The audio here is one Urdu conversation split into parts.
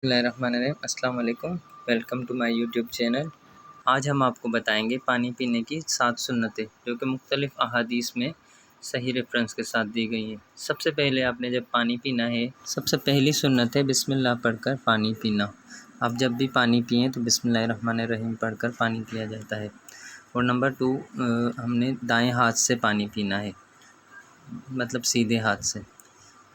بسم اللہ الرحمن الرحیم۔ السلام علیکم، welcome to my YouTube channel. آج ہم آپ کو بتائیں گے پانی پینے کی 7 سنتیں جو کہ مختلف احادیث میں صحیح ریفرنس کے ساتھ دی گئی ہیں۔ سب سے پہلے آپ نے جب پانی پینا ہے، سب سے پہلی سنت ہے بسم اللہ پڑھ کر پانی پینا۔ آپ جب بھی پانی پئیں تو بسم اللہ الرحمن الرحیم پڑھ کر پانی پیا جاتا ہے۔ اور نمبر 2، ہم نے دائیں ہاتھ سے پانی پینا ہے، مطلب سیدھے ہاتھ سے۔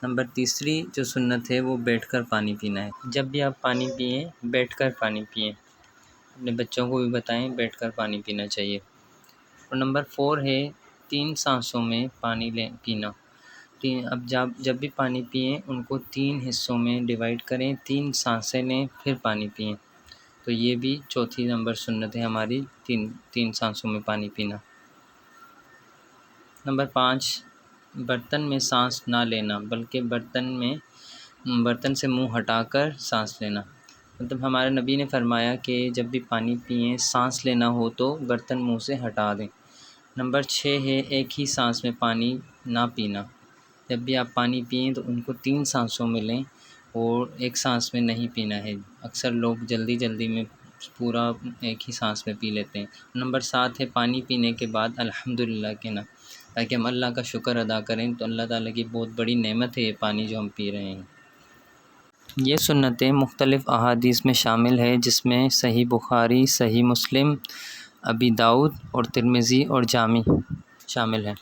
نمبر 3 جو سنت ہے وہ بیٹھ کر پانی پینا ہے۔ جب بھی آپ پانی پئیں بیٹھ کر پانی پئیں، اپنے بچوں کو بھی بتائیں بیٹھ کر پانی پینا چاہیے۔ اور نمبر 4 ہے 3 سانسوں میں پانی پینا۔ اب جب بھی پانی پئیں ان کو 3 حصوں میں ڈیوائڈ کریں، 3 سانسیں لیں پھر پانی پئیں۔ تو یہ بھی چوتھی نمبر سنت ہے ہماری، 3 سانسوں میں پانی پینا۔ نمبر 5، برتن میں سانس نہ لینا بلکہ برتن سے منہ ہٹا کر سانس لینا۔ مطلب ہمارے نبی نے فرمایا کہ جب بھی پانی پئیں سانس لینا ہو تو برتن منہ سے ہٹا دیں۔ نمبر 6 ہے ایک ہی سانس میں پانی نہ پینا۔ جب بھی آپ پانی پئیں تو ان کو 3 سانسوں میں لیں اور ایک سانس میں نہیں پینا ہے۔ اکثر لوگ جلدی میں پورا ایک ہی سانس میں پی لیتے ہیں۔ نمبر 7 ہے پانی پینے کے بعد الحمدللہ کہنا، تاکہ ہم اللہ کا شکر ادا کریں۔ تو اللہ تعالیٰ کی بہت بڑی نعمت ہے یہ پانی جو ہم پی رہے ہیں۔ یہ سنتیں مختلف احادیث میں شامل ہے، جس میں صحیح بخاری، صحیح مسلم، ابی داؤد اور ترمذی اور جامع شامل ہیں۔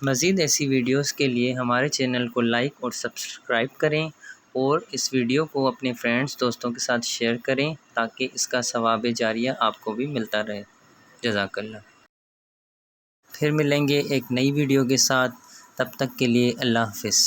مزید ایسی ویڈیوز کے لیے ہمارے چینل کو لائک اور سبسکرائب کریں اور اس ویڈیو کو اپنے فرینڈز دوستوں کے ساتھ شیئر کریں تاکہ اس کا ثواب جاریہ آپ کو بھی ملتا رہے۔ جزاک اللہ۔ پھر ملیں گے ایک نئی ویڈیو کے ساتھ، تب تک کے لیے اللہ حافظ۔